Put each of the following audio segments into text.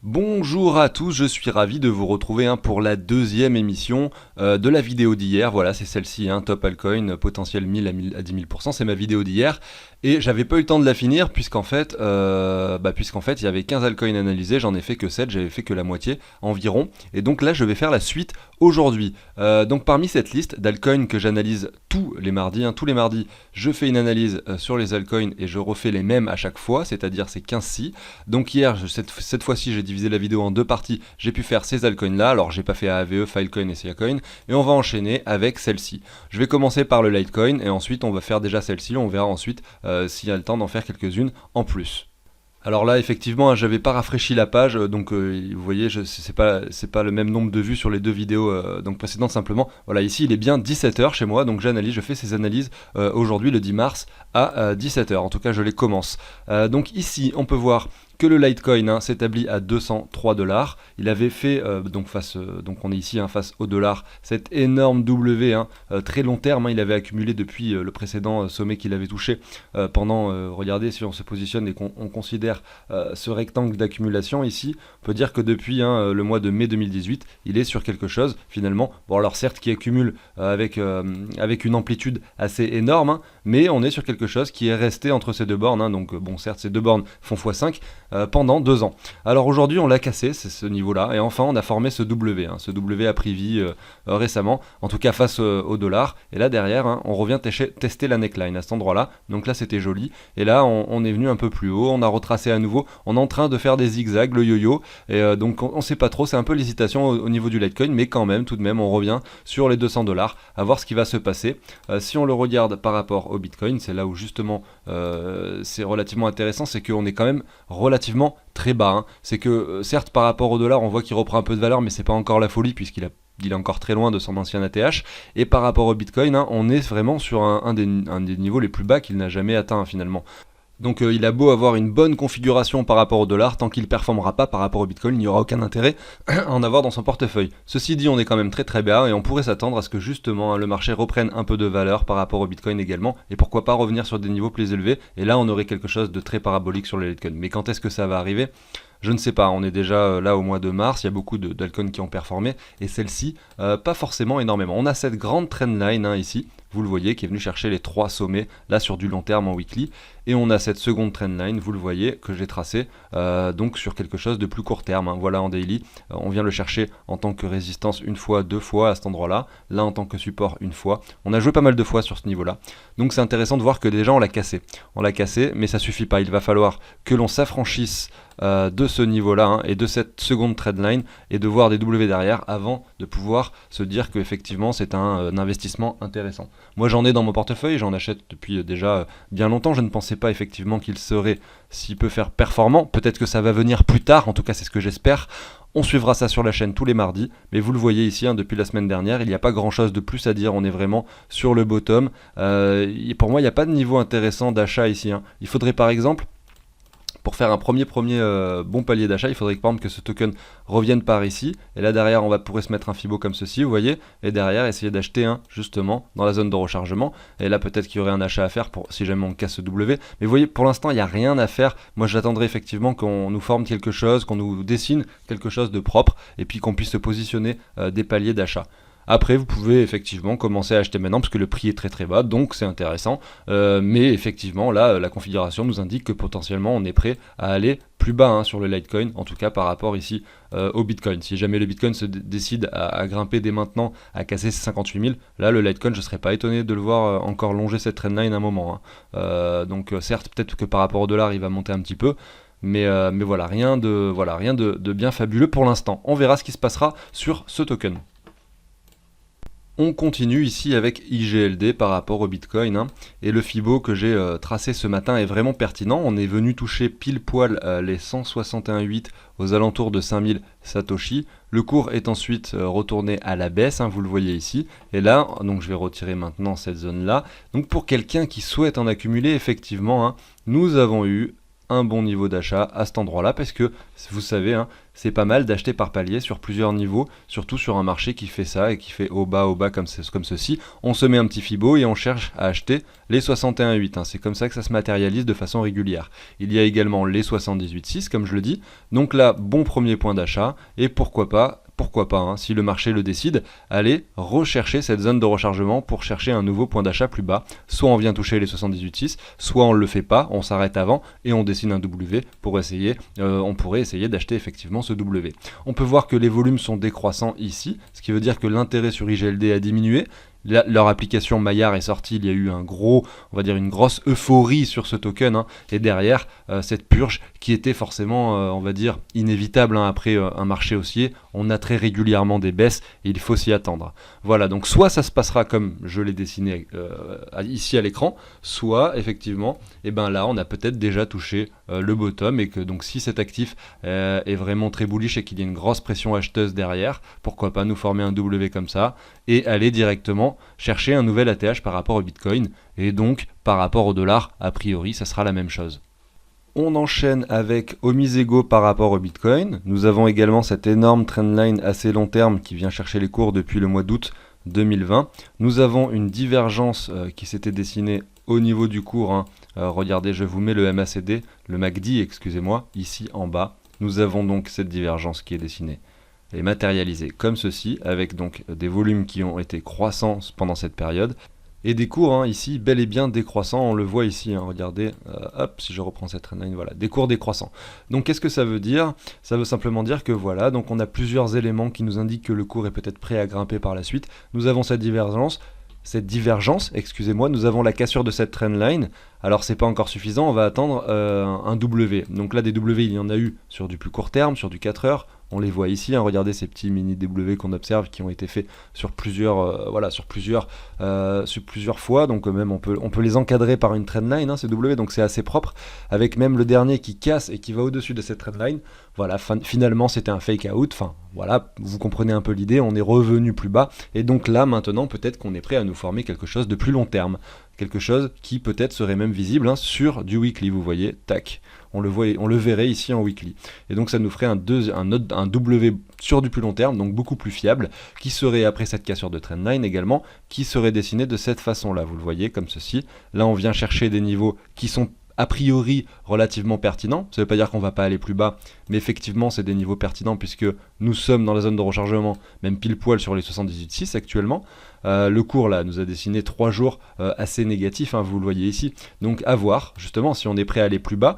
Bonjour à tous, je suis ravi de vous retrouver pour la deuxième émission de la vidéo d'hier. Voilà, c'est celle-ci, Top Altcoin, potentiel 1000 à 10 000%, c'est ma vidéo d'hier. Et j'avais pas eu le temps de la finir puisqu'en fait, il y avait 15 altcoins analysés, j'en ai fait que 7, j'avais fait que la moitié environ. Et donc là, je vais faire la suite aujourd'hui. Donc parmi cette liste d'altcoins que j'analyse tous les mardis, je fais une analyse sur les altcoins et je refais les mêmes à chaque fois, c'est-à-dire ces 15-ci. Donc hier, cette fois-ci, j'ai divisé la vidéo en deux parties, j'ai pu faire ces altcoins là, alors j'ai pas fait AAVE, Filecoin et Siacoin, et on va enchaîner avec celle-ci. Je vais commencer par le Litecoin et ensuite on va faire déjà celle-ci, on verra ensuite s'il y a le temps d'en faire quelques-unes en plus. Alors là, effectivement, j'avais pas rafraîchi la page, donc vous voyez, c'est pas le même nombre de vues sur les deux vidéos donc précédentes simplement. Voilà, ici il est bien 17h chez moi, donc je fais ces analyses aujourd'hui le 10 mars à 17h. En tout cas, je les commence. Donc ici, on peut voir que le Litecoin s'établit à 203$. Il avait fait, donc on est ici face au dollar, cet énorme W, très long terme. Il avait accumulé depuis le précédent sommet qu'il avait touché pendant, regardez, si on se positionne et qu'on considère ce rectangle d'accumulation ici, on peut dire que depuis le mois de mai 2018, il est sur quelque chose finalement. Bon alors certes qui accumule avec une amplitude assez énorme, mais on est sur quelque chose qui est resté entre ces deux bornes. Donc bon certes ces deux bornes font x5, pendant 2 ans. Alors aujourd'hui on l'a cassé, c'est ce niveau-là, et enfin on a formé ce W. Ce W a pris vie récemment, en tout cas face au dollar, et là derrière on revient tester la neckline à cet endroit-là, donc là c'était joli, et là on est venu un peu plus haut, on a retracé à nouveau, on est en train de faire des zigzags, le yo-yo, et donc on sait pas trop, c'est un peu l'hésitation au niveau du Litecoin, mais quand même, tout de même, on revient sur les 200$, à voir ce qui va se passer. Si on le regarde par rapport au Bitcoin, c'est là où justement c'est relativement intéressant, c'est qu'on est quand même relativement très bas. C'est que certes par rapport au dollar on voit qu'il reprend un peu de valeur, mais c'est pas encore la folie puisqu'il est encore très loin de son ancien ATH, et par rapport au Bitcoin on est vraiment sur un des niveaux les plus bas qu'il n'a jamais atteint finalement. Donc il a beau avoir une bonne configuration par rapport au dollar, tant qu'il ne performera pas par rapport au Bitcoin, il n'y aura aucun intérêt à en avoir dans son portefeuille. Ceci dit, on est quand même très très bas et on pourrait s'attendre à ce que justement le marché reprenne un peu de valeur par rapport au Bitcoin également, et pourquoi pas revenir sur des niveaux plus élevés, et là on aurait quelque chose de très parabolique sur les Litecoin. Mais quand est-ce que ça va arriver ? Je ne sais pas, on est déjà là au mois de mars, il y a beaucoup d'altcoins qui ont performé, et celle-ci, pas forcément énormément. On a cette grande trendline ici, vous le voyez, qui est venue chercher les 3 sommets, là sur du long terme en weekly, et on a cette seconde trendline, vous le voyez, que j'ai tracé, donc sur quelque chose de plus court terme. Voilà en daily, on vient le chercher en tant que résistance une fois, 2 fois à cet endroit-là, là en tant que support une fois. On a joué pas mal de fois sur ce niveau-là, donc c'est intéressant de voir que déjà on l'a cassé. On l'a cassé, mais ça suffit pas, il va falloir que l'on s'affranchisse de ce niveau-là et de cette seconde trendline et de voir des W derrière avant de pouvoir se dire qu'effectivement c'est un investissement intéressant. Moi j'en ai dans mon portefeuille, j'en achète depuis déjà bien longtemps, je ne pensais pas effectivement qu'il serait si peu faire performant, peut-être que ça va venir plus tard, en tout cas c'est ce que j'espère. On suivra ça sur la chaîne tous les mardis, mais vous le voyez ici, depuis la semaine dernière, il n'y a pas grand chose de plus à dire, on est vraiment sur le bottom. Pour moi il n'y a pas de niveau intéressant d'achat ici. Il faudrait par exemple, pour faire un premier bon palier d'achat, il faudrait par exemple que ce token revienne par ici, et là derrière on pourrait se mettre un Fibo comme ceci, vous voyez, et derrière essayer d'acheter justement dans la zone de rechargement, et là peut-être qu'il y aurait un achat à faire pour si jamais on casse ce W, mais vous voyez pour l'instant il n'y a rien à faire. Moi j'attendrai effectivement qu'on nous forme quelque chose, qu'on nous dessine quelque chose de propre, et puis qu'on puisse se positionner des paliers d'achat. Après, vous pouvez effectivement commencer à acheter maintenant parce que le prix est très très bas, donc c'est intéressant. Mais effectivement, là, la configuration nous indique que potentiellement on est prêt à aller plus bas sur le Litecoin, en tout cas par rapport ici au Bitcoin. Si jamais le Bitcoin se décide à grimper dès maintenant, à casser ces 58 000, là le Litecoin, je ne serais pas étonné de le voir encore longer cette trendline un moment. Donc certes, peut-être que par rapport au dollar, il va monter un petit peu. Mais voilà, rien de bien fabuleux pour l'instant. On verra ce qui se passera sur ce token. On continue ici avec IGLD par rapport au Bitcoin, et le Fibo que j'ai tracé ce matin est vraiment pertinent. On est venu toucher pile poil les 161,8 aux alentours de 5000 Satoshi. Le cours est ensuite retourné à la baisse, vous le voyez ici, et là, donc je vais retirer maintenant cette zone là. Donc pour quelqu'un qui souhaite en accumuler, effectivement, nous avons eu un bon niveau d'achat à cet endroit-là parce que vous savez, hein, c'est pas mal d'acheter par palier sur plusieurs niveaux, surtout sur un marché qui fait ça et qui fait au bas comme ceci. On se met un petit Fibo et on cherche à acheter les 61,8. Hein. C'est comme ça que ça se matérialise de façon régulière. Il y a également les 78,6 comme je le dis. Donc là, bon premier point d'achat et pourquoi pas, hein, si le marché le décide, aller rechercher cette zone de rechargement pour chercher un nouveau point d'achat plus bas. Soit on vient toucher les 78,6, soit on ne le fait pas, on s'arrête avant et on dessine un W pour essayer, on pourrait essayer d'acheter effectivement ce W. On peut voir que les volumes sont décroissants ici, ce qui veut dire que l'intérêt sur IGLD a diminué. Leur application Maillard est sortie, il y a eu on va dire une grosse euphorie sur ce token, hein, et derrière cette purge qui était forcément, on va dire, inévitable, hein, après un marché haussier, on a très régulièrement des baisses et il faut s'y attendre. Voilà, donc soit ça se passera comme je l'ai dessiné ici à l'écran, soit effectivement, et ben là on a peut-être déjà touché le bottom et que donc si cet actif est vraiment très bullish et qu'il y a une grosse pression acheteuse derrière, pourquoi pas nous former un W comme ça et aller directement chercher un nouvel ATH par rapport au Bitcoin et donc par rapport au dollar, a priori ça sera la même chose. On enchaîne avec Omisego par rapport au Bitcoin. Nous avons également cette énorme trendline assez long terme qui vient chercher les cours depuis le mois d'août 2020. Nous avons une divergence qui s'était dessinée au niveau du cours, hein. Regardez, je vous mets le MACD, le MACD, excusez-moi, ici en bas. Nous avons donc cette divergence qui est dessinée et matérialisée comme ceci, avec donc des volumes qui ont été croissants pendant cette période, et des cours, hein, ici bel et bien décroissants, on le voit ici, hein, regardez, hop, si je reprends cette trendline, voilà, des cours décroissants. Donc qu'est-ce que ça veut dire? Ça veut simplement dire que voilà, donc on a plusieurs éléments qui nous indiquent que le cours est peut-être prêt à grimper par la suite. Nous avons cette divergence, excusez-moi, nous avons la cassure de cette trendline. Alors c'est pas encore suffisant, on va attendre un W. Donc là des W il y en a eu sur du plus court terme, sur du 4 heures. On les voit ici, hein, regardez ces petits mini W qu'on observe qui ont été faits sur plusieurs, sur plusieurs fois. Donc même on peut les encadrer par une trendline, hein, ces W, donc c'est assez propre. Avec même le dernier qui casse et qui va au-dessus de cette trendline. Voilà, finalement c'était un fake out. Enfin voilà, vous comprenez un peu l'idée, on est revenu plus bas. Et donc là maintenant peut-être qu'on est prêt à nous former quelque chose de plus long terme. Quelque chose qui peut-être serait même visible, hein, sur du weekly, vous voyez, tac, on le verrait ici en weekly. Et donc ça nous ferait un W sur du plus long terme, donc beaucoup plus fiable, qui serait après cette cassure de trendline également, qui serait dessiné de cette façon-là, vous le voyez, comme ceci. Là on vient chercher des niveaux qui sont a priori relativement pertinent. Ça ne veut pas dire qu'on ne va pas aller plus bas, mais effectivement c'est des niveaux pertinents puisque nous sommes dans la zone de rechargement, même pile poil sur les 78,6 actuellement. Le cours là nous a dessiné 3 jours assez négatifs, hein, vous le voyez ici. Donc à voir justement si on est prêt à aller plus bas,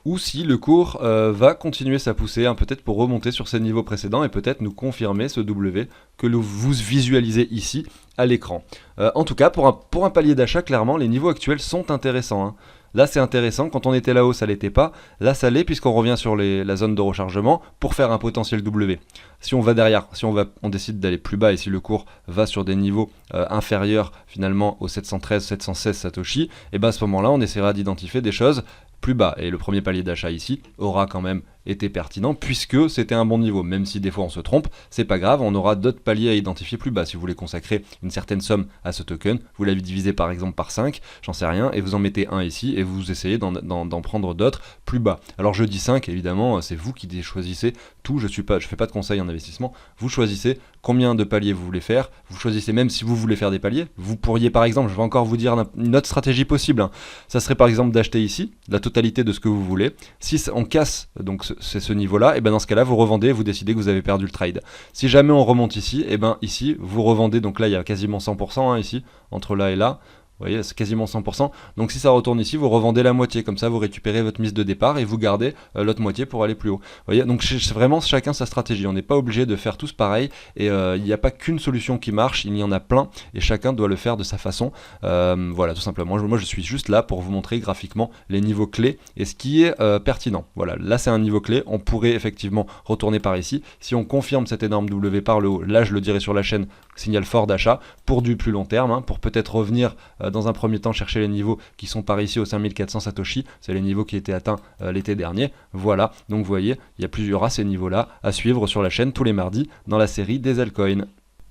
ou si le cours va continuer sa poussée, hein, peut-être pour remonter sur ces niveaux précédents et peut-être nous confirmer ce W que vous visualisez ici à l'écran. En tout cas, pour un palier d'achat, clairement, les niveaux actuels sont intéressants, hein. Là c'est intéressant, quand on était là-haut ça l'était pas, là ça l'est puisqu'on revient sur la zone de rechargement pour faire un potentiel W. Si on va derrière, si on décide d'aller plus bas et si le cours va sur des niveaux inférieurs finalement aux 713-716 Satoshi, et bien à ce moment-là on essaiera d'identifier des choses plus bas. Et le premier palier d'achat ici aura quand même été pertinent puisque c'était un bon niveau, même si des fois on se trompe, c'est pas grave, on aura d'autres paliers à identifier plus bas. Si vous voulez consacrer une certaine somme à ce token, vous l'avez divisé par exemple par 5, j'en sais rien, et vous en mettez un ici et vous essayez d'en prendre d'autres plus bas. Alors je dis 5, évidemment, c'est vous qui choisissez tout, je fais pas de conseils en investissement, vous choisissez combien de paliers vous voulez faire, vous choisissez même si vous voulez faire des paliers, vous pourriez par exemple, je vais encore vous dire une autre stratégie possible, hein. Ça serait par exemple d'acheter ici la totalité de ce que vous voulez. Si on casse donc c'est ce niveau-là, et ben dans ce cas-là, vous revendez, vous décidez que vous avez perdu le trade. Si jamais on remonte ici, et ben ici, vous revendez, donc là il y a quasiment 100%, hein, ici, entre là et là. Vous voyez, c'est quasiment 100%. Donc si ça retourne ici, vous revendez la moitié. Comme ça, vous récupérez votre mise de départ et vous gardez l'autre moitié pour aller plus haut. Vous voyez, donc c'est vraiment chacun sa stratégie. On n'est pas obligé de faire tous pareil. Et il n'y a pas qu'une solution qui marche. Il y en a plein. Et chacun doit le faire de sa façon. Voilà, tout simplement. Moi, je suis juste là pour vous montrer graphiquement les niveaux clés et ce qui est pertinent. Voilà, là, c'est un niveau clé. On pourrait effectivement retourner par ici. Si on confirme cette énorme W par le haut, là, je le dirai sur la chaîne, signal fort d'achat pour du plus long terme, hein, pour peut-être revenir dans un premier temps chercher les niveaux qui sont par ici aux 5400 Satoshi, c'est les niveaux qui étaient atteints l'été dernier. Voilà, donc vous voyez, il y aura ces niveaux-là à suivre sur la chaîne tous les mardis dans la série des altcoins.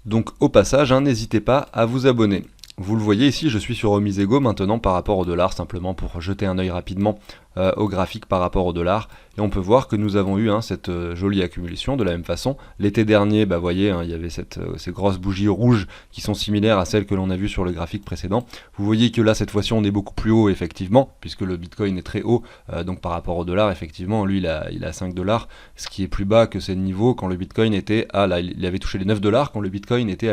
Donc au passage, hein, n'hésitez pas à vous abonner. Vous le voyez ici, je suis sur Omisego maintenant par rapport au dollar, simplement pour jeter un œil rapidement au graphique par rapport au dollar. Et on peut voir que nous avons eu cette jolie accumulation de la même façon. L'été dernier, vous voyez, il y avait ces grosses bougies rouges qui sont similaires à celles que l'on a vues sur le graphique précédent. Vous voyez que là, cette fois-ci, on est beaucoup plus haut, effectivement, puisque le Bitcoin est très haut. Donc par rapport au dollar, effectivement, lui, il a 5 $, ce qui est plus bas que ces niveaux quand le Bitcoin était là, il avait touché les 9 $, quand le Bitcoin était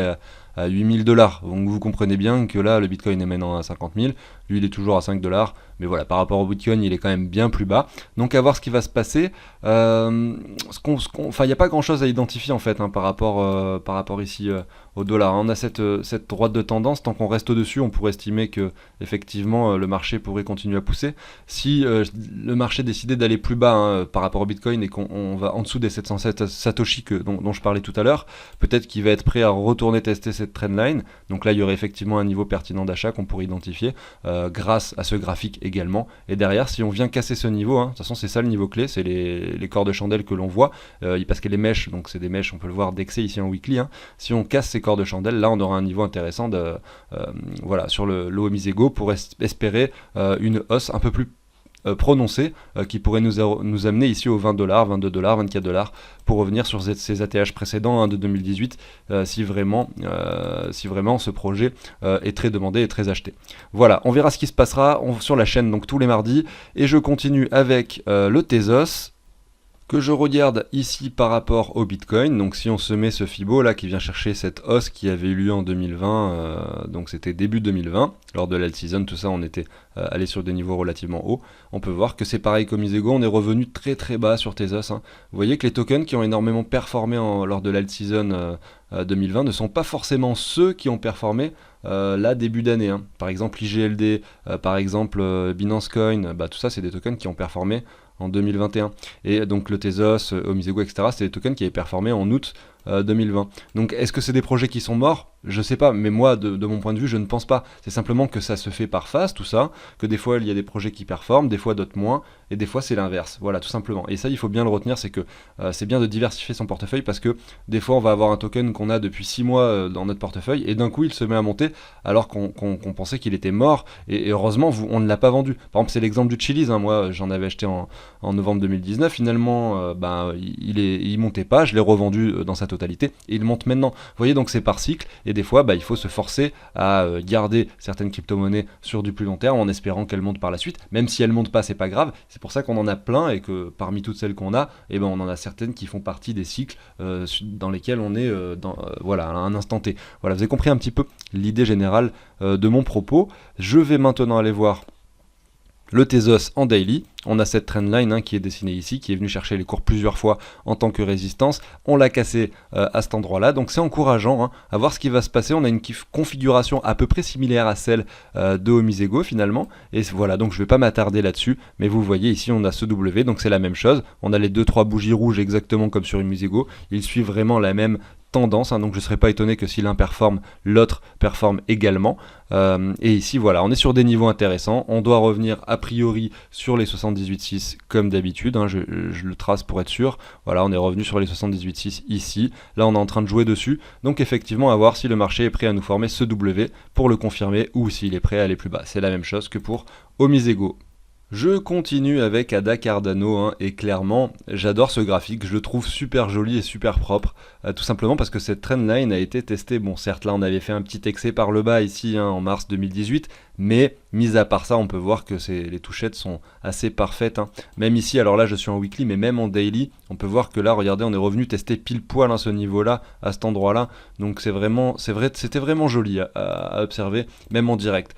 à 8000 $. Donc vous comprenez bien que là, le Bitcoin est maintenant à 50 000, lui il est toujours à 5 $, mais voilà, par rapport au Bitcoin, il est quand même bien plus bas. Donc à voir ce qui va se passer. Il n'y a pas grand chose à identifier en fait par rapport ici au dollar. On a cette droite de tendance, tant qu'on reste au-dessus, on pourrait estimer que effectivement le marché pourrait continuer à pousser. Si le marché décidait d'aller plus bas par rapport au Bitcoin et qu'on va en dessous des 707 Satoshi dont je parlais tout à l'heure, peut-être qu'il va être prêt à retourner tester cette trendline. Donc là, il y aurait effectivement un niveau pertinent d'achat qu'on pourrait identifier grâce à ce graphique également. Et derrière, si on vient casser ce niveau, de toute façon c'est ça le niveau clé, c'est les corps de chandelle que l'on voit, parce que les mèches, donc c'est des mèches, on peut le voir d'excès ici en weekly. Si on casse ces corps de chandelle, là on aura un niveau intéressant sur le Omisego pour espérer une hausse un peu plus prononcée qui pourrait nous amener ici aux 20 $, 22 $, 24 $ pour revenir sur ces ATH précédents de 2018 si vraiment ce projet est très demandé et très acheté. Voilà, on verra ce qui se passera sur la chaîne donc tous les mardis, et je continue avec le Tezos que je regarde ici par rapport au Bitcoin. Donc si on se met ce Fibo là qui vient chercher cette hausse qui avait eu lieu en 2020, donc c'était début 2020, lors de l'alt season, tout ça on était allé sur des niveaux relativement hauts, on peut voir que c'est pareil comme Isego, on est revenu très très bas sur Tezos. Vous voyez que les tokens qui ont énormément performé lors de l'alt season 2020 ne sont pas forcément ceux qui ont performé là début d'année. Par exemple IGLD, par exemple Binance Coin, tout ça c'est des tokens qui ont performé en 2021. Et donc le Tezos, Omisego, etc., c'est des tokens qui avaient performé en août 2020. Donc est-ce que c'est des projets qui sont morts ? Je sais pas, mais moi de mon point de vue je ne pense pas. C'est simplement que ça se fait par phase tout ça, que des fois il y a des projets qui performent, des fois d'autres moins, et des fois c'est l'inverse. Voilà, tout simplement. Et ça il faut bien le retenir, c'est que c'est bien de diversifier son portefeuille, parce que des fois on va avoir un token qu'on a depuis 6 mois dans notre portefeuille et d'un coup il se met à monter alors qu'on pensait qu'il était mort, et heureusement on ne l'a pas vendu. Par exemple c'est l'exemple du Chiliz, moi j'en avais acheté en novembre 2019, finalement il montait pas, je l'ai revendu dans sa totalité et il monte maintenant. Vous voyez, donc c'est par cycle, et des fois il faut se forcer à garder certaines crypto-monnaies sur du plus long terme en espérant qu'elles montent par la suite. Même si elles montent pas, c'est pas grave, c'est pour ça qu'on en a plein, et que parmi toutes celles qu'on a, on en a certaines qui font partie des cycles dans lesquels on est à un instant T. Voilà, vous avez compris un petit peu l'idée générale de mon propos. Je vais maintenant aller voir le Tezos en daily. On a cette trendline qui est dessinée ici, qui est venue chercher les cours plusieurs fois en tant que résistance. On l'a cassé à cet endroit-là, donc c'est encourageant à voir ce qui va se passer. On a une configuration à peu près similaire à celle de Omisego finalement. Et voilà, donc je ne vais pas m'attarder là-dessus, mais vous voyez ici on a ce W, donc c'est la même chose. On a les 2-3 bougies rouges exactement comme sur Omisego. Ils suivent vraiment la même tendance, donc je ne serais pas étonné que si l'un performe, l'autre performe également. Et ici voilà, on est sur des niveaux intéressants. On doit revenir a priori sur les 78,6 comme d'habitude, je le trace pour être sûr. Voilà, on est revenu sur les 78,6 ici. Là on est en train de jouer dessus, donc effectivement à voir si le marché est prêt à nous former ce W pour le confirmer, ou s'il est prêt à aller plus bas. C'est la même chose que pour Omisego. Je continue avec Ada Cardano, et clairement j'adore ce graphique, je le trouve super joli et super propre, tout simplement parce que cette trendline a été testée. Bon, certes là on avait fait un petit excès par le bas ici en mars 2018, mais mis à part ça on peut voir que les touchettes sont assez parfaites. Même ici, alors là je suis en weekly, mais même en daily on peut voir que là regardez, on est revenu tester pile poil ce niveau là, à cet endroit là, donc c'était vraiment joli à observer même en direct.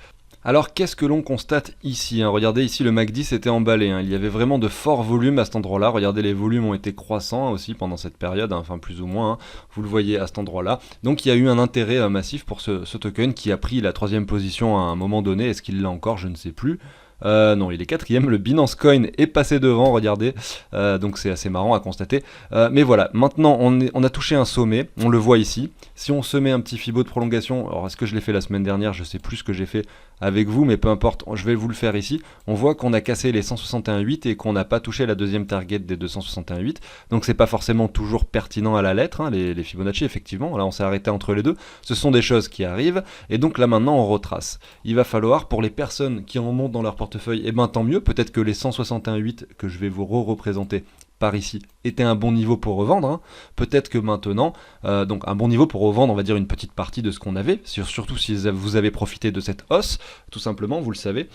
Alors qu'est-ce que l'on constate ici, Regardez ici, le MACD s'était emballé, il y avait vraiment de forts volumes à cet endroit-là. Regardez, les volumes ont été croissants aussi pendant cette période, enfin plus ou moins, vous le voyez à cet endroit-là. Donc il y a eu un intérêt massif pour ce token qui a pris la 3e position à un moment donné. Est-ce qu'il l'a encore? Je ne sais plus. Non, il est 4e, le Binance Coin est passé devant, regardez, donc c'est assez marrant à constater. Mais voilà, maintenant on a touché un sommet, on le voit ici. Si on se met un petit Fibo de prolongation, alors est-ce que je l'ai fait la semaine dernière? Je sais plus ce que j'ai fait avec vous, mais peu importe, je vais vous le faire ici. On voit qu'on a cassé les 161,8 et qu'on n'a pas touché la 2e target des 261,8, donc c'est pas forcément toujours pertinent à la lettre, les Fibonacci, effectivement. Là on s'est arrêté entre les deux, ce sont des choses qui arrivent, et donc là maintenant on retrace. Il va falloir, pour les personnes qui en ont dans leur portefeuille, et ben tant mieux, peut-être que les 161,8 que je vais vous représenter par ici était un bon niveau pour revendre, hein. Peut-être que maintenant, donc un bon niveau pour revendre, on va dire une petite partie de ce qu'on avait, surtout si vous avez profité de cette hausse, tout simplement, vous le savez.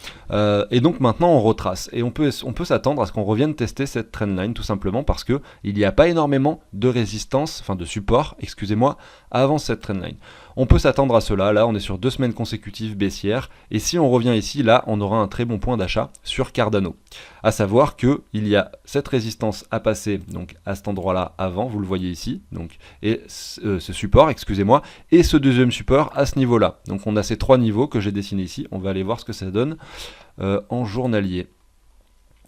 Et donc maintenant on retrace, et on peut s'attendre à ce qu'on revienne tester cette trendline, tout simplement parce que il n'y a pas énormément de résistance, enfin de support, excusez-moi, avant cette trendline. On peut s'attendre à cela, là on est sur 2 semaines consécutives baissières, et si on revient ici, là on aura un très bon point d'achat sur Cardano. À savoir que il y a cette résistance à passer donc à cet endroit-là avant, vous le voyez ici, donc, et ce support, excusez-moi, et ce deuxième support à ce niveau-là. Donc on a ces 3 niveaux que j'ai dessinés ici, on va aller voir ce que ça donne en journalier.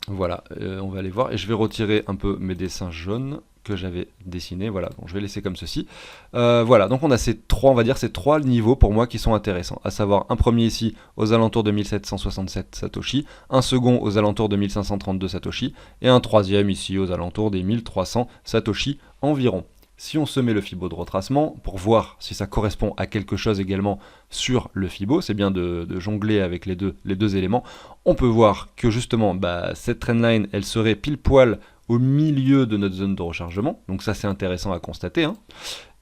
Voilà, on va aller voir, et je vais retirer un peu mes dessins jaunes que j'avais dessiné, voilà, bon, je vais laisser comme ceci. Voilà, donc on a ces 3 niveaux pour moi qui sont intéressants, à savoir un premier ici aux alentours de 1767 Satoshi, un second aux alentours de 1532 Satoshi, et un troisième ici aux alentours des 1300 Satoshi environ. Si on se met le Fibo de retracement, pour voir si ça correspond à quelque chose également sur le Fibo, c'est bien de jongler avec les deux éléments, on peut voir que justement cette trendline, elle serait pile poil au milieu de notre zone de rechargement, donc ça c'est intéressant à constater, hein.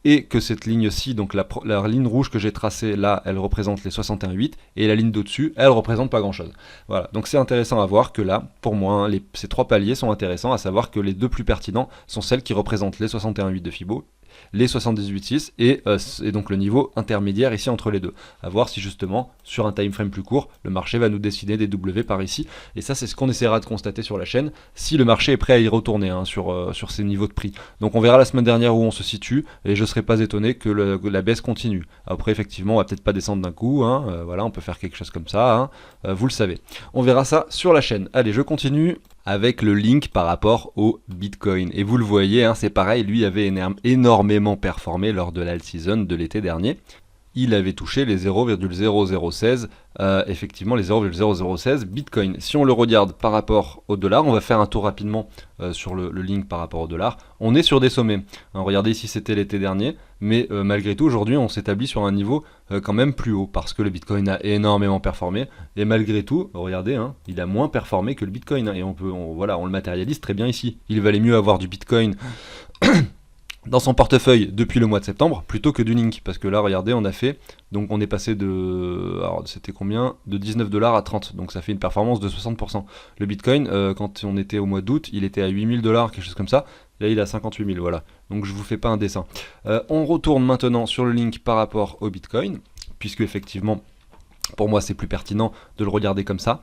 Et que cette ligne-ci, donc la ligne rouge que j'ai tracée là, elle représente les 61,8, et la ligne d'au-dessus, elle représente pas grand-chose. Voilà, donc c'est intéressant à voir que là, pour moi, hein, ces 3 paliers sont intéressants, à savoir que les 2 plus pertinents sont celles qui représentent les 61,8 de Fibo, les 78,6 et donc le niveau intermédiaire ici entre les deux. À voir si justement, sur un time frame plus court, le marché va nous dessiner des W par ici, et ça c'est ce qu'on essaiera de constater sur la chaîne, si le marché est prêt à y retourner, hein, sur ces niveaux de prix. Donc on verra la semaine dernière où on se situe, et je ne serais pas étonné que la baisse continue. Après effectivement, on va peut-être pas descendre d'un coup, hein, voilà, on peut faire quelque chose comme ça, hein, vous le savez. On verra ça sur la chaîne. Allez, je continue avec le link par rapport au Bitcoin. Et vous le voyez, hein, c'est pareil, lui avait énormément performé lors de l'alt season de l'été dernier. Il avait touché les 0,0016, effectivement les 0,0016 Bitcoin. Si on le regarde par rapport au dollar, on va faire un tour rapidement sur le link par rapport au dollar. On est sur des sommets. Hein, regardez ici, c'était l'été dernier, mais malgré tout, aujourd'hui, on s'établit sur un niveau quand même plus haut, parce que le Bitcoin a énormément performé, et malgré tout, regardez, hein, il a moins performé que le Bitcoin, hein, et voilà, on le matérialise très bien ici. Il valait mieux avoir du Bitcoin dans son portefeuille depuis le mois de septembre plutôt que du Link, parce que là regardez, on a fait, donc on est passé de, alors c'était combien, de 19 $ à 30, donc ça fait une performance de 60%. Le Bitcoin, quand on était au mois d'août, il était à 8 000 $, quelque chose comme ça, là il est à 58 000, voilà, donc je vous fais pas un dessin. On retourne maintenant sur le Link par rapport au Bitcoin, puisque effectivement, pour moi, c'est plus pertinent de le regarder comme ça.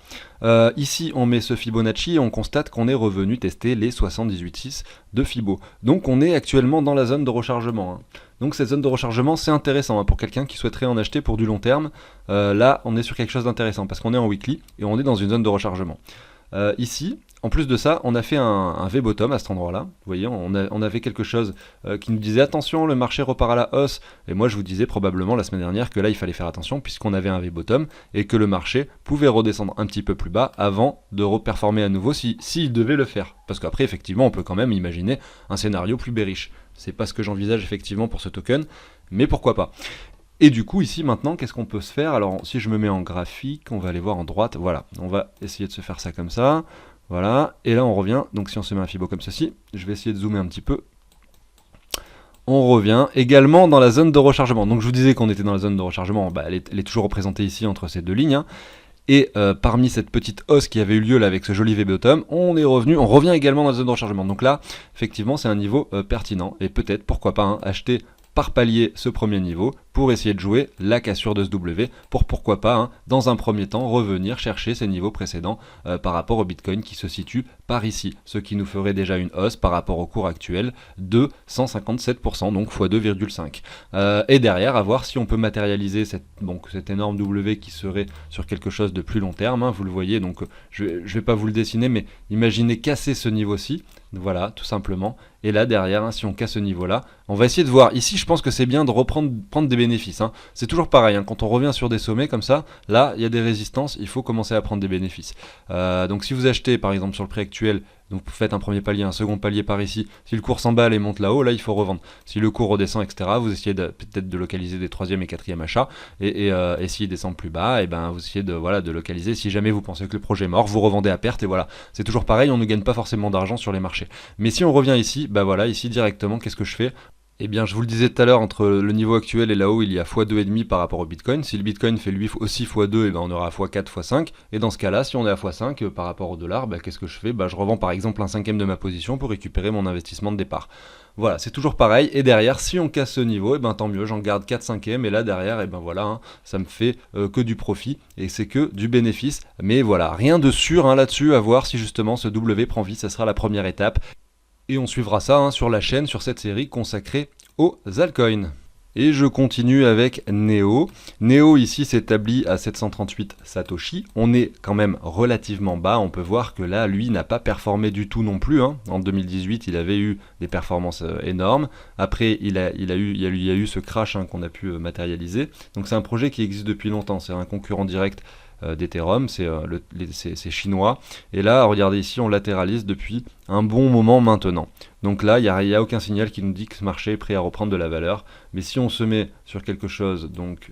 Ici, on met ce Fibonacci et on constate qu'on est revenu tester les 78,6 de Fibo. Donc, on est actuellement dans la zone de rechargement, hein. Donc, cette zone de rechargement, c'est intéressant, hein, pour quelqu'un qui souhaiterait en acheter pour du long terme. Là, on est sur quelque chose d'intéressant parce qu'on est en weekly et on est dans une zone de rechargement. Ici, en plus de ça, on a fait un V-bottom à cet endroit-là. Vous voyez, on avait quelque chose qui nous disait attention, le marché repart à la hausse. Et moi, je vous disais probablement la semaine dernière que là, il fallait faire attention puisqu'on avait un V-bottom et que le marché pouvait redescendre un petit peu plus bas avant de reperformer à nouveau s'il devait le faire. Parce qu'après, effectivement, on peut quand même imaginer un scénario plus bearish. C'est pas ce que j'envisage effectivement pour ce token, mais pourquoi pas. Et du coup, ici, maintenant, qu'est-ce qu'on peut se faire? Alors, si je me mets en graphique, on va aller voir en droite. Voilà, on va essayer de se faire ça comme ça. Voilà, et là, on revient. Donc, si on se met un Fibo comme ceci, je vais essayer de zoomer un petit peu. On revient également dans la zone de rechargement. Donc, je vous disais qu'on était dans la zone de rechargement. Elle est toujours représentée ici entre ces deux lignes, hein. Et parmi cette petite hausse qui avait eu lieu là avec ce joli V-bottom, on revient également dans la zone de rechargement. Donc là, effectivement, c'est un niveau pertinent. Et peut-être, pourquoi pas, hein, acheter par palier ce premier niveau pour essayer de jouer la cassure de ce W pour pourquoi pas, hein, dans un premier temps, revenir chercher ces niveaux précédents par rapport au Bitcoin qui se situe par ici, ce qui nous ferait déjà une hausse par rapport au cours actuel de 157%, donc x 2,5. Et derrière, à voir si on peut matérialiser cette énorme W qui serait sur quelque chose de plus long terme, hein, vous le voyez, donc je vais pas vous le dessiner, mais imaginez casser ce niveau-ci, voilà, tout simplement, Et là derrière, hein, si on casse ce niveau-là, on va essayer de voir. Ici, je pense que c'est bien de prendre des bénéfices. Hein. C'est toujours pareil, hein, quand on revient sur des sommets comme ça, là, il y a des résistances, il faut commencer à prendre des bénéfices. Donc si vous achetez par exemple sur le prix actuel, donc vous faites un premier palier, un second palier par ici, si le cours s'emballe et monte là-haut, là il faut revendre. Si le cours redescend, etc., vous essayez peut-être de localiser des troisième et quatrième achats, et s'il descend plus bas, et ben vous essayez de localiser. Si jamais vous pensez que le projet est mort, vous revendez à perte, et voilà. C'est toujours pareil, on ne gagne pas forcément d'argent sur les marchés. Mais si on revient ici, bah voilà, ici directement, qu'est-ce que je fais ? Eh bien, je vous le disais tout à l'heure, entre le niveau actuel et là-haut, il y a x2,5 par rapport au Bitcoin. Si le Bitcoin fait lui aussi x2, eh ben on aura x4, x5. Et dans ce cas-là, si on est à x5 par rapport au dollar, bah, qu'est-ce que je fais ? Bah, je revends par exemple un cinquième de ma position pour récupérer mon investissement de départ. Voilà, c'est toujours pareil. Et derrière, si on casse ce niveau, eh ben, tant mieux, j'en garde 4 cinquièmes. Et là, derrière, eh ben, voilà, hein, ça me fait que du profit et c'est que du bénéfice. Mais voilà, rien de sûr hein, là-dessus, à voir si justement ce W prend vie, ça sera la première étape. Et on suivra ça hein, sur la chaîne, sur cette série consacrée aux altcoins. Et je continue avec Neo. Neo ici s'établit à 738 Satoshi. On est quand même relativement bas. On peut voir que là, lui, n'a pas performé du tout non plus. Hein. En 2018, il avait eu des performances énormes. Après, il y a eu ce crash hein, qu'on a pu matérialiser. Donc c'est un projet qui existe depuis longtemps. C'est un concurrent direct d'Ethereum, c'est chinois. Et là, regardez ici, on latéralise depuis un bon moment maintenant. Donc là, il n'y a aucun signal qui nous dit que ce marché est prêt à reprendre de la valeur. Mais si on se met sur quelque chose, donc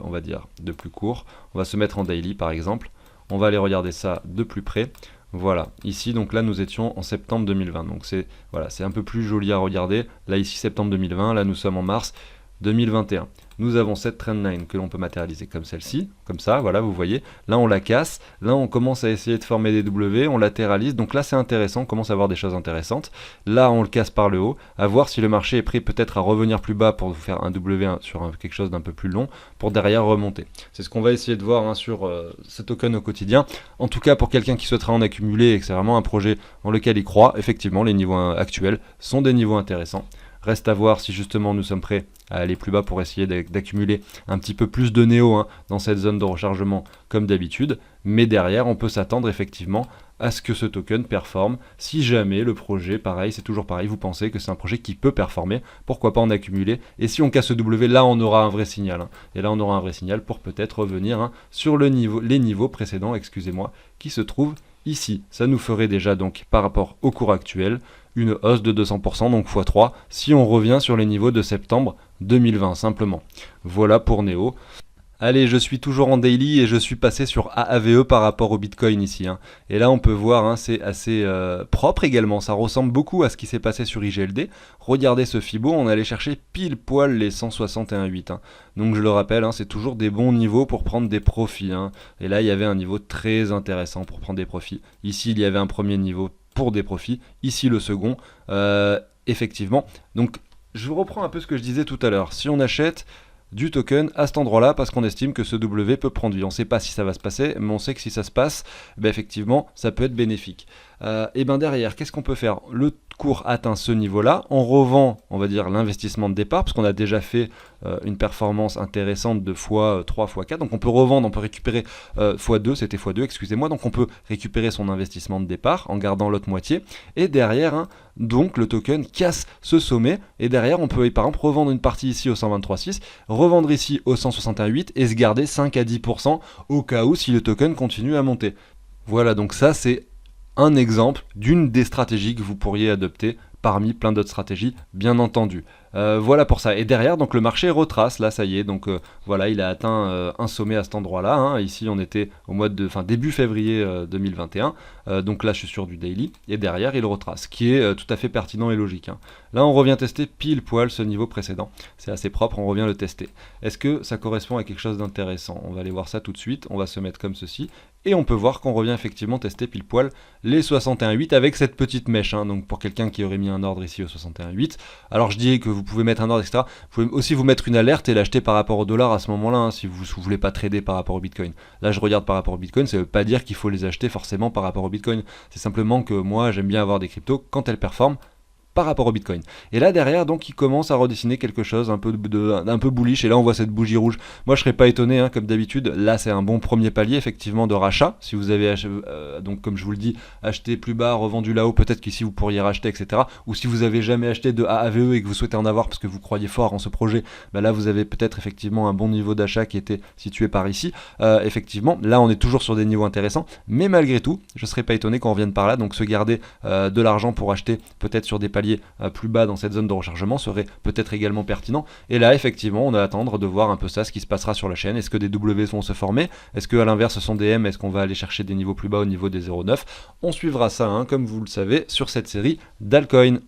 on va dire de plus court, on va se mettre en daily par exemple, on va aller regarder ça de plus près. Voilà, ici donc là nous étions en septembre 2020, donc c'est un peu plus joli à regarder. Là ici septembre 2020, là nous sommes en mars 2021. Nous avons cette trendline que l'on peut matérialiser comme celle-ci, comme ça, voilà, vous voyez. Là, on la casse. Là, on commence à essayer de former des W, on latéralise. Donc là, c'est intéressant, on commence à voir des choses intéressantes. Là, on le casse par le haut, à voir si le marché est prêt peut-être à revenir plus bas pour faire un W sur quelque chose d'un peu plus long, pour derrière remonter. C'est ce qu'on va essayer de voir hein, sur ce token au quotidien. En tout cas, pour quelqu'un qui souhaitera en accumuler et que c'est vraiment un projet dans lequel il croit, effectivement, les niveaux actuels sont des niveaux intéressants. Reste à voir si justement nous sommes prêts à aller plus bas pour essayer d'accumuler un petit peu plus de néo hein, dans cette zone de rechargement comme d'habitude. Mais derrière, on peut s'attendre effectivement à ce que ce token performe. Si jamais le projet, pareil, c'est toujours pareil, vous pensez que c'est un projet qui peut performer, pourquoi pas en accumuler. Et si on casse ce W, là on aura un vrai signal. Hein. Et là on aura un vrai signal pour peut-être revenir hein, sur les niveaux précédents, excusez-moi, qui se trouvent ici. Ça nous ferait déjà donc par rapport au cours actuel une hausse de 200%, donc x3, si on revient sur les niveaux de septembre 2020, simplement. Voilà pour Neo. Allez, je suis toujours en daily et je suis passé sur AAVE par rapport au Bitcoin ici. Hein. Et là, on peut voir, hein, c'est assez propre également. Ça ressemble beaucoup à ce qui s'est passé sur IGLD. Regardez ce Fibo, on allait chercher pile poil les 161,8. Hein. Donc je le rappelle, hein, c'est toujours des bons niveaux pour prendre des profits. Hein. Et là, il y avait un niveau très intéressant pour prendre des profits. Ici, il y avait un premier niveau pour des profits. Ici, le second. Effectivement. Donc, je reprends un peu ce que je disais tout à l'heure. Si on achète du token à cet endroit-là parce qu'on estime que ce W peut prendre vie. On ne sait pas si ça va se passer, mais on sait que si ça se passe, ben effectivement, ça peut être bénéfique. Et ben derrière, qu'est-ce qu'on peut faire ? Le cours atteint ce niveau-là, on revend, on va dire, l'investissement de départ, parce qu'on a déjà fait une performance intéressante de x3, x4, donc on peut revendre, on peut récupérer x2, c'était x2, excusez-moi, donc on peut récupérer son investissement de départ en gardant l'autre moitié, et derrière, hein, donc le token casse ce sommet, et derrière on peut par exemple revendre une partie ici au 123,6, revendre ici au 161,8 et se garder 5 à 10% au cas où si le token continue à monter. Voilà, donc ça c'est un exemple d'une des stratégies que vous pourriez adopter parmi plein d'autres stratégies, bien entendu. Voilà pour ça. Et derrière, donc le marché retrace, là, ça y est. Donc voilà, il a atteint un sommet à cet endroit-là. Hein. Ici, on était au début février 2021. Donc là, je suis sur du daily. Et derrière, il retrace, ce qui est tout à fait pertinent et logique. Hein. Là, on revient tester pile poil ce niveau précédent. C'est assez propre, on revient le tester. Est-ce que ça correspond à quelque chose d'intéressant ? On va aller voir ça tout de suite. On va se mettre comme ceci. Et on peut voir qu'on revient effectivement tester pile poil les 61,8 avec cette petite mèche. Hein. Donc pour quelqu'un qui aurait mis un ordre ici au 61,8. Alors je dis que vous pouvez mettre un ordre, etc. Vous pouvez aussi vous mettre une alerte et l'acheter par rapport au dollar à ce moment-là, hein, si vous ne voulez pas trader par rapport au Bitcoin. Là je regarde par rapport au Bitcoin, ça ne veut pas dire qu'il faut les acheter forcément par rapport au Bitcoin. C'est simplement que moi j'aime bien avoir des cryptos quand elles performent par rapport au Bitcoin. Et là derrière, donc, il commence à redessiner quelque chose un peu bullish. Et là, on voit cette bougie rouge. Moi, je serais pas étonné, hein, comme d'habitude. Là, c'est un bon premier palier, effectivement, de rachat. Si vous avez, donc, comme je vous le dis, acheté plus bas, revendu là-haut, peut-être qu'ici vous pourriez racheter, etc. Ou si vous avez jamais acheté de AAVE et que vous souhaitez en avoir parce que vous croyez fort en ce projet, bah là, vous avez peut-être effectivement un bon niveau d'achat qui était situé par ici. Effectivement, là, on est toujours sur des niveaux intéressants, mais malgré tout, je serais pas étonné qu'on revienne par là. Donc, se garder de l'argent pour acheter peut-être sur des paliers plus bas dans cette zone de rechargement serait peut-être également pertinent. Et là, effectivement, on va attendre de voir un peu ça, ce qui se passera sur la chaîne. Est-ce que des W vont se former? Est-ce que à l'inverse, ce sont des M? Est-ce qu'on va aller chercher des niveaux plus bas au niveau des 0,9? On suivra ça, hein, comme vous le savez, sur cette série d'altcoins.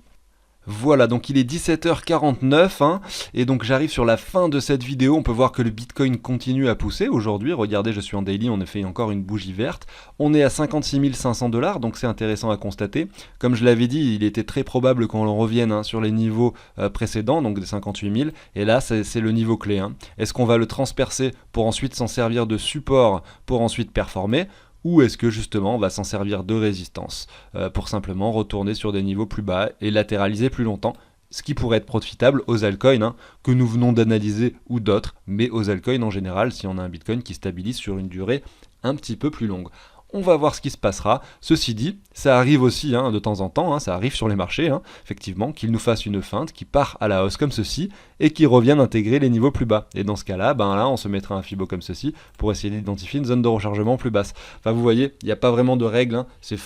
Voilà, donc il est 17h49, hein, et donc j'arrive sur la fin de cette vidéo. On peut voir que le Bitcoin continue à pousser aujourd'hui. Regardez, je suis en daily, on a fait encore une bougie verte. On est à 56 500 $, donc c'est intéressant à constater. Comme je l'avais dit, il était très probable qu'on revienne, hein, sur les niveaux précédents, donc des 58 000, et là c'est le niveau clé, hein. Est-ce qu'on va le transpercer pour ensuite s'en servir de support pour ensuite performer? Ou est-ce que justement on va s'en servir de résistance pour simplement retourner sur des niveaux plus bas et latéraliser plus longtemps, ce qui pourrait être profitable aux altcoins, hein, que nous venons d'analyser ou d'autres, mais aux altcoins en général si on a un Bitcoin qui stabilise sur une durée un petit peu plus longue. On va voir ce qui se passera. Ceci dit, ça arrive aussi, hein, de temps en temps, hein, ça arrive sur les marchés, hein, effectivement, qu'il nous fasse une feinte qui part à la hausse comme ceci et qui revienne intégrer les niveaux plus bas. Et dans ce cas-là, ben là, on se mettra un Fibo comme ceci pour essayer d'identifier une zone de rechargement plus basse. Enfin, vous voyez, il n'y a pas vraiment de règles, hein, c'est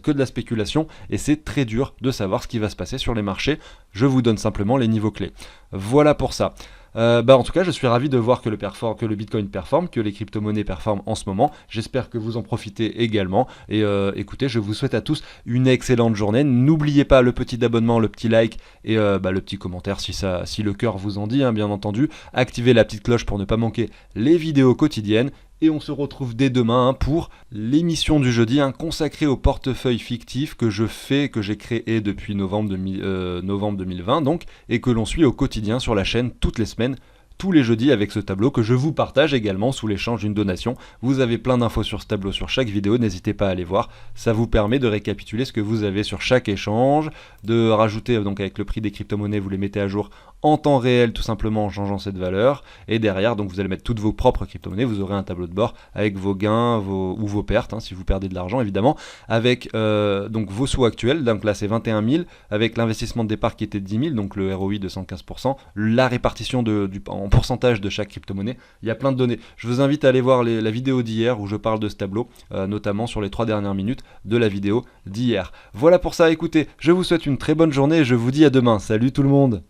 que de la spéculation et c'est très dur de savoir ce qui va se passer sur les marchés. Je vous donne simplement les niveaux clés. Voilà pour ça. En tout cas, je suis ravi de voir que le Bitcoin performe, que les crypto-monnaies performent en ce moment. J'espère que vous en profitez également. Et écoutez, je vous souhaite à tous une excellente journée. N'oubliez pas le petit abonnement, le petit like et le petit commentaire si le cœur vous en dit, hein, bien entendu. Activez la petite cloche pour ne pas manquer les vidéos quotidiennes. Et on se retrouve dès demain, hein, pour l'émission du jeudi, hein, consacrée au portefeuille fictif que j'ai créé depuis novembre 2020 donc, et que l'on suit au quotidien sur la chaîne toutes les semaines, tous les jeudis avec ce tableau que je vous partage également sous l'échange d'une donation. Vous avez plein d'infos sur ce tableau sur chaque vidéo, n'hésitez pas à aller voir. Ça vous permet de récapituler ce que vous avez sur chaque échange, de rajouter, donc avec le prix des crypto-monnaies, vous les mettez à jour en temps réel tout simplement en changeant cette valeur. Et derrière, donc vous allez mettre toutes vos propres crypto-monnaies, vous aurez un tableau de bord avec vos gains ou vos pertes, hein, si vous perdez de l'argent évidemment, avec donc vos sous actuels. Donc là c'est 21 000, avec l'investissement de départ qui était de 10 000, donc le ROI de 115%, la répartition en pourcentage de chaque crypto-monnaie. Il y a plein de données. Je vous invite à aller voir la vidéo d'hier où je parle de ce tableau, notamment sur les 3 dernières minutes de la vidéo d'hier. Voilà pour ça, écoutez, je vous souhaite une très bonne journée et je vous dis à demain. Salut tout le monde!